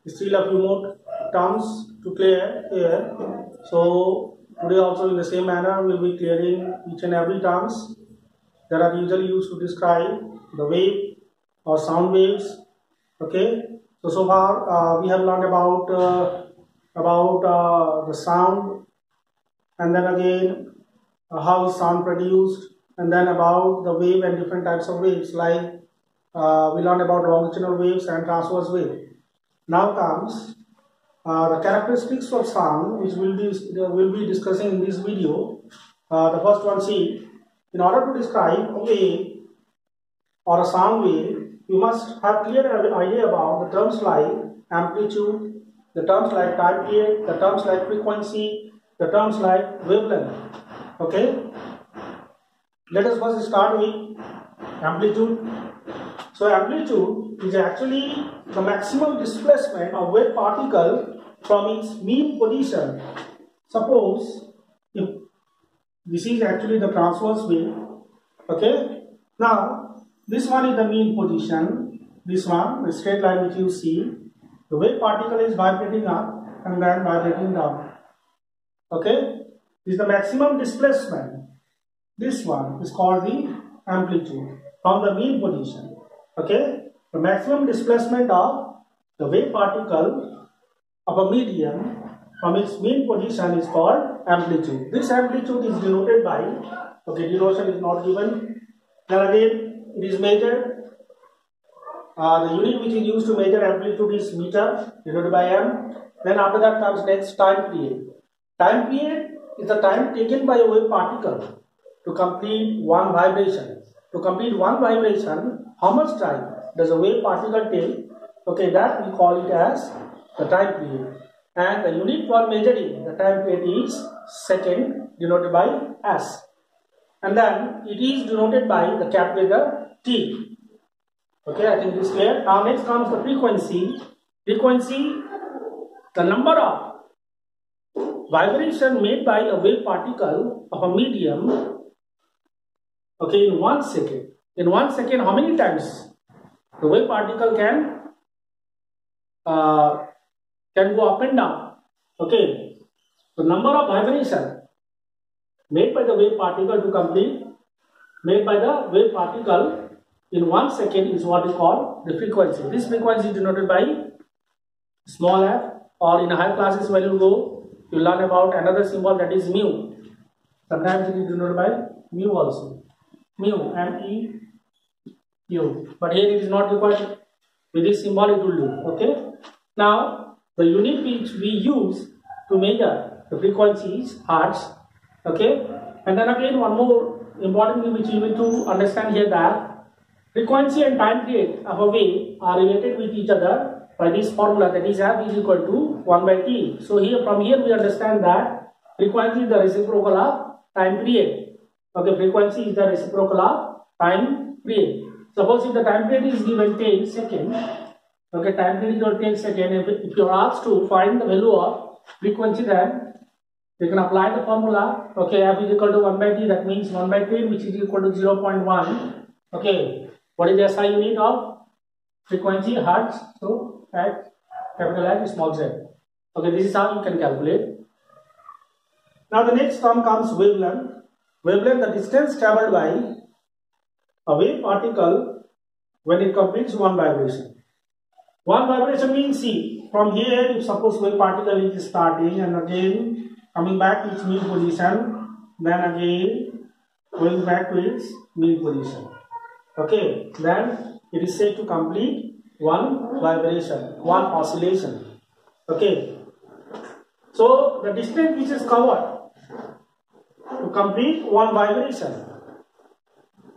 Still a few more terms to clear here. So today also in the same manner we will be clearing each and every terms that are usually used to describe the wave or sound waves. Okay. So far we have learned about the sound, and then again how is sound produced, and then about the wave and different types of waves, like we learned about longitudinal waves and transverse wave. Now comes the characteristics of sound, which we'll be discussing in this video. The first one, see, in order to describe a wave or a sound wave, you must have clear idea about the terms like amplitude, the terms like time period, the terms like frequency, the terms like wavelength. Okay, let us first start with amplitude. So amplitude is actually the maximum displacement of wave particle from its mean position. Suppose if this is actually the transverse wave, okay, now this one is the mean position, this one, the straight line which you see, the wave particle is vibrating up and then vibrating down. Okay, this is the maximum displacement. This one is called the amplitude from the mean position. Okay, the maximum displacement of the wave particle of a medium from its mean position is called amplitude. This amplitude is denoted by, okay, denotation is not given. Then again, it is measured. The unit which is used to measure amplitude is meter, denoted by m. Then after that comes next time period. Time period is the time taken by a wave particle to complete one vibration. To complete one vibration, how much time does a wave particle take? Okay, that we call it as the time period. And the unit for measuring the time period is second, denoted by s. And then it is denoted by the capital letter T. Okay, I think this is clear. Now next comes the frequency. Frequency, the number of vibration made by a wave particle of a medium, okay, in 1 second. In 1 second, how many times the wave particle can go up and down? Okay, the number of vibration made by the wave particle to complete, made by the wave particle in 1 second is what is called the frequency. This frequency is denoted by small f, or in higher classes when you go, you learn about another symbol, that is mu. Sometimes it is denoted by mu also. Mu, M-E-U. But here it is not required. With this symbol it will do. Okay. Now the unit which we use to measure the frequency is hertz. Okay. And then again one more important thing which you need to understand here, that frequency and time period of a wave are related with each other by this formula, that is f is equal to 1 by t. So here, from here we understand that frequency is the reciprocal of time period. Okay, frequency is the reciprocal of time period. Suppose if the time period is given 10 seconds, okay, time period is 10 seconds, if you are asked to find the value of frequency, then you can apply the formula. Okay, f is equal to 1 by t, that means 1 by 10, which is equal to 0.1. Okay, what is the SI unit of frequency? Hertz. So at capital H, small z. Okay, this is how you can calculate. Now the next term comes wavelength. Wavelength, the distance traveled by a wave particle when it completes one vibration. One vibration means, see, from here, if suppose wave particle is starting and again coming back to its mean position, then again going back to its mean position. Okay, then it is said to complete one vibration, one oscillation. Okay, so the distance which is covered to complete one vibration,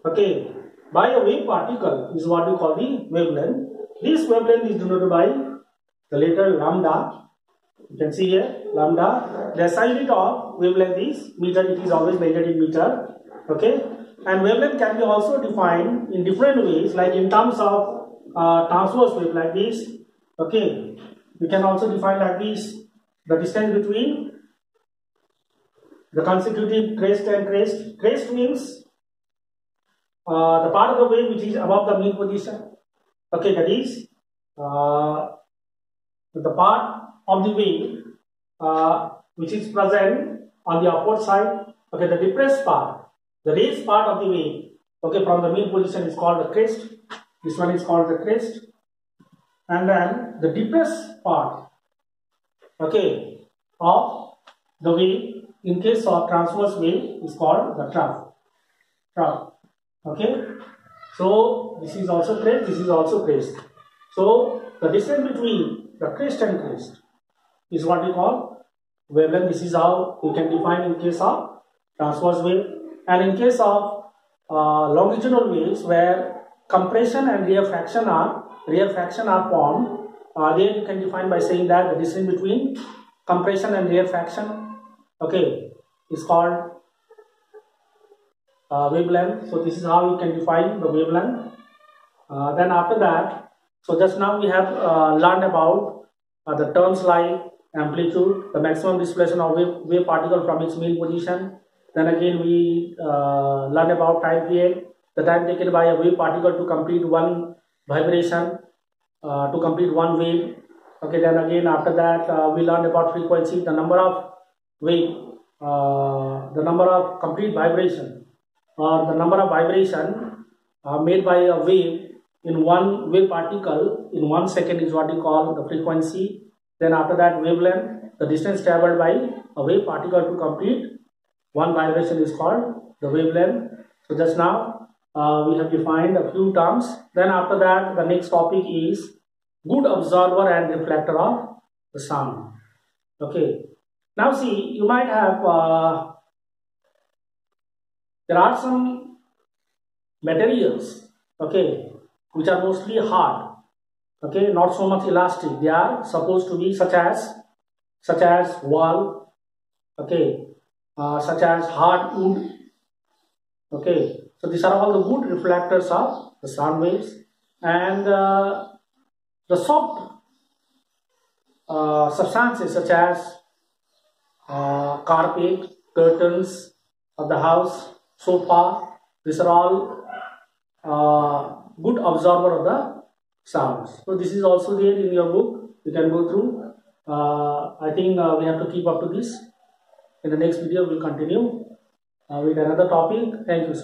okay, by a wave particle is what we call the wavelength. This wavelength is denoted by the letter lambda. You can see here lambda. The SI unit of wavelength is meter. It is always measured in meter. Okay, and wavelength can be also defined in different ways, like in terms of transverse wave, like this. Okay, we can also define like this the distance between the consecutive crest and crest. Crest means the part of the wave which is above the mean position. Okay, that is the part of the wave which is present on the upward side. Okay, the depressed part, the raised part of the wave, okay, from the mean position is called the crest. This one is called the crest. And then the depressed part, okay, of the wave in case of transverse wave is called the trough. Okay, so this is also crest, this is also crest. So the distance between the crest and crest is what we call wavelength. This is how we can define in case of transverse wave. And in case of longitudinal waves where compression and rarefaction are formed, there you can define by saying that the distance between compression and rarefaction, okay, is called wavelength. So this is how you can define the wavelength. Then after that, so just now we have learned about the terms like amplitude, the maximum displacement of wave particle from its mean position. Then again we learned about time period, the time taken by a wave particle to complete one vibration, to complete one wave. Okay, then again after that we learned about frequency, the number of wave, the number of complete vibration, or the number of vibration made by a wave in one wave particle in 1 second is what we call the frequency. Then after that, wavelength, the distance traveled by a wave particle to complete one vibration is called the wavelength. So just now we have defined a few terms. Then after that, the next topic is good absorber and reflector of the sound. Okay, now see, you might have there are some materials, okay, which are mostly hard, okay, not so much elastic. They are supposed to be such as wall, okay, such as hard wood, okay. So these are all the good reflectors of the sound waves. And the soft substances such as carpet, curtains of the house, sofa, these are all good absorber of the sounds. So this is also there in your book. You can go through. I think we have to keep up to this. In the next video, we'll continue with another topic. Thank you.